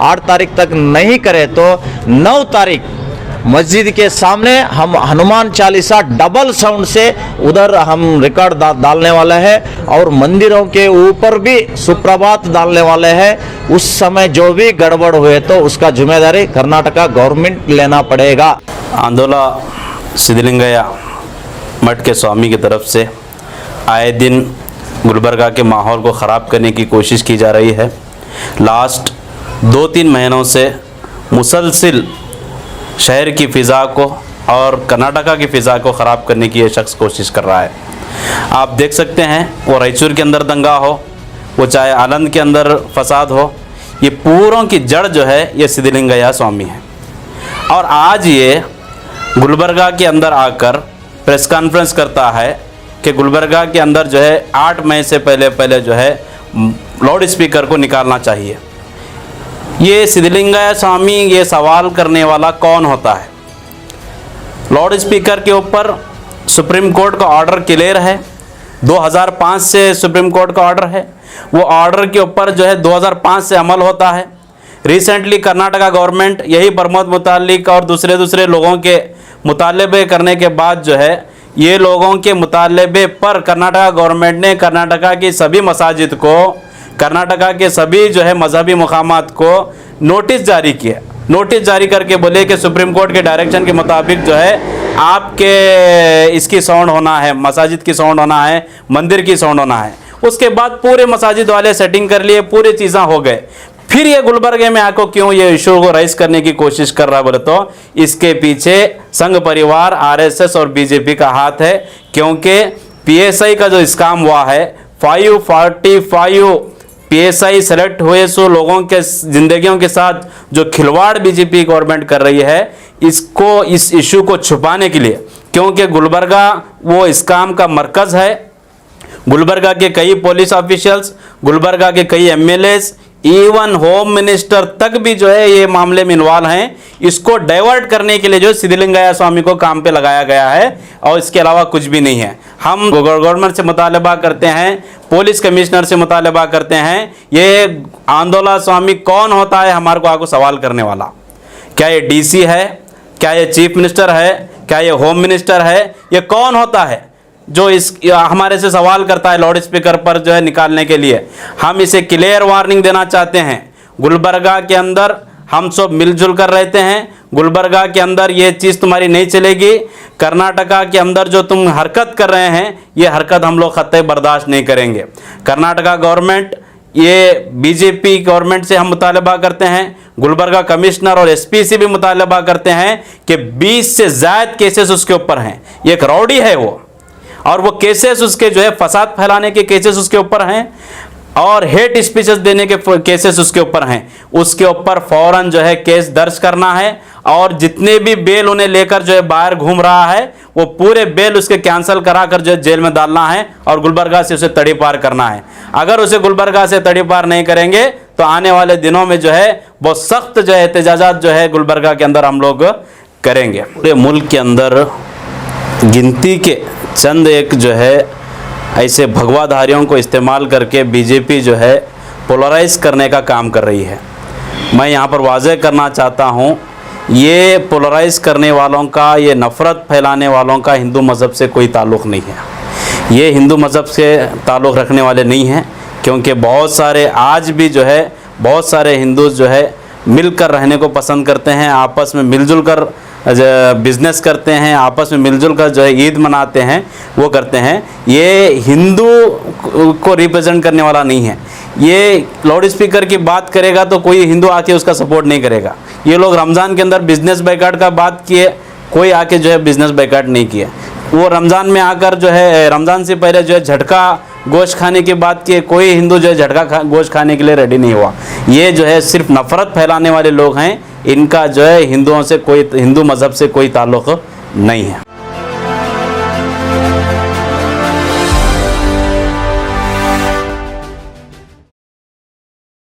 8 तारीख तक नहीं करे तो 9 तारीख मस्जिद के सामने हम हनुमान चालीसा डबल साउंड से उधर हम रिकॉर्ड डालने वाले हैं और मंदिरों के ऊपर भी सुप्रभात डालने वाले हैं। उस समय जो भी गड़बड़ हुए तो उसका जिम्मेदारी कर्नाटका गवर्नमेंट लेना पड़ेगा। आंदोला सिद्धलिंगय्या मठ के स्वामी की तरफ से आए दिन गुलबर्गा के माहौल को ख़राब करने की कोशिश की जा रही है। लास्ट 2-3 महीनों से मुसलसिल शहर की फ़िज़ा को और कर्नाटका की फ़िज़ा को ख़राब करने की ये शख्स कोशिश कर रहा है। आप देख सकते हैं, वो रायचूर के अंदर दंगा हो, वो चाहे आनंद के अंदर फसाद हो, ये पूरों की जड़ जो है ये सिद्धलिंगय्या स्वामी है। और आज ये गुलबर्गा के अंदर आकर प्रेस कॉन्फ्रेंस करता है कि गुलबर्गा के अंदर जो है 8 मई से पहले जो है लाउड स्पीकर को निकालना चाहिए। ये सिद्धलिंगय्या स्वामी ये सवाल करने वाला कौन होता है? लाउड स्पीकर के ऊपर सुप्रीम कोर्ट का ऑर्डर क्लियर है, 2005 से सुप्रीम कोर्ट का ऑर्डर है। वो ऑर्डर के ऊपर जो है 2005 से अमल होता है। रिसेंटली कर्नाटका गवर्नमेंट यही प्रमोद मुतालिक और दूसरे लोगों के मुतालबे करने के बाद जो है ये लोगों के मुतालबे पर कर्नाटका गवर्नमेंट ने कर्नाटका की सभी मसाजिद को, कर्नाटका के सभी जो है मजहबी मकामात को नोटिस जारी किया। नोटिस जारी करके बोले कि सुप्रीम कोर्ट के डायरेक्शन के मुताबिक जो है आपके इसकी साउंड होना है, मसाजिद की साउंड होना है, मंदिर की साउंड होना है। उसके बाद पूरे मसाजिद वाले सेटिंग कर लिए, पूरी चीज़ें हो गए। फिर ये गुलबर्गे में आकर क्यों ये इशू को राइज करने की कोशिश कर रहा बोले तो इसके पीछे संघ परिवार, आरएसएस और बीजेपी का हाथ है। क्योंकि पीएसआई का जो स्कैम हुआ है, 545 पीएसआई सेलेक्ट हुए सो लोगों के जिंदगियों के साथ जो खिलवाड़ बीजेपी गवर्नमेंट कर रही है, इसको इस इशू को छुपाने के लिए, क्योंकि गुलबर्गा वो स्कैम का मरकज़ है। गुलबर्गा के कई पुलिस ऑफिशियल्स, गुलबर्गा के कई एमएलएस, इवन होम मिनिस्टर तक भी जो है ये मामले में इन्वॉल्व हैं। इसको डाइवर्ट करने के लिए जो सिद्धलिंगय्या स्वामी को काम पे लगाया गया है और इसके अलावा कुछ भी नहीं है। हम गवर्नमेंट से मुतालबा करते हैं, पुलिस कमिश्नर से मुतालबा करते हैं, ये आंदोला स्वामी कौन होता है हमारे को आगे सवाल करने वाला? क्या ये डीसी है? क्या ये चीफ मिनिस्टर है? क्या ये होम मिनिस्टर है? ये कौन होता है जो इस हमारे से सवाल करता है लाउड स्पीकर पर जो है निकालने के लिए? हम इसे क्लियर वार्निंग देना चाहते हैं। गुलबर्गा के अंदर हम सब मिलजुल कर रहते हैं। गुलबर्गा के अंदर ये चीज़ तुम्हारी नहीं चलेगी। कर्नाटका के अंदर जो तुम हरकत कर रहे हैं, ये हरकत हम लोग खत्ते बर्दाश्त नहीं करेंगे। कर्नाटका गवर्नमेंट, ये बीजेपी गवर्नमेंट से हम मुतालबा करते हैं, गुलबर्गा कमिश्नर और एसपी से भी मुतालबा करते हैं कि 20 से ज़्यादा केसेस उसके ऊपर हैं। ये एक राउडी है वो, और वो केसेस उसके जो है फसाद फैलाने के केसेस उसके ऊपर हैं और हेट स्पीचेस देने के केसेस उसके ऊपर हैं। उसके ऊपर फौरन जो है केस दर्ज करना है और जितने भी बेल उन्हें लेकर जो है बाहर घूम रहा है वो पूरे बेल उसके कैंसिल करा कर जो है जेल में डालना है और गुलबर्गा से उसे तड़ी पार करना है। अगर उसे गुलबर्गा से तड़ी पार नहीं करेंगे तो आने वाले दिनों में जो है बहुत सख्त जो है एहतजाजात जो है गुलबर्गा के अंदर हम लोग करेंगे। पूरे मुल्क के अंदर गिनती के चंद एक जो है ऐसे भगवाधारियों को इस्तेमाल करके बीजेपी जो है पोलराइज करने का काम कर रही है। मैं यहाँ पर वाज़ेह करना चाहता हूँ, ये पोलराइज करने वालों का, ये नफ़रत फैलाने वालों का हिंदू मज़हब से कोई ताल्लुक़ नहीं है। ये हिंदू मज़हब से ताल्लुक़ रखने वाले नहीं हैं, क्योंकि बहुत सारे आज भी जो है बहुत सारे हिंदू जो है मिलकर रहने को पसंद करते हैं, आपस में मिलजुल कर बिज़नेस करते हैं, आपस में मिलजुल कर जो है ईद मनाते हैं, वो करते हैं। ये हिंदू को रिप्रेजेंट करने वाला नहीं है। ये लाउड स्पीकर की बात करेगा तो कोई हिंदू आके उसका सपोर्ट नहीं करेगा। ये लोग रमज़ान के अंदर बिज़नेस बाइकाट का बात किए, कोई आके जो है बिज़नेस बाइकाट नहीं किया। वो रमज़ान में आकर जो है रमज़ान से पहले जो है झटका गोश्त खाने की बात की, कोई हिंदू जो है झटका गोश्त खाने के लिए रेडी नहीं हुआ। ये जो है सिर्फ नफ़रत फैलाने वाले लोग हैं। इनका जो है हिंदुओं से कोई, हिंदू मज़हब से कोई ताल्लुक़ नहीं है।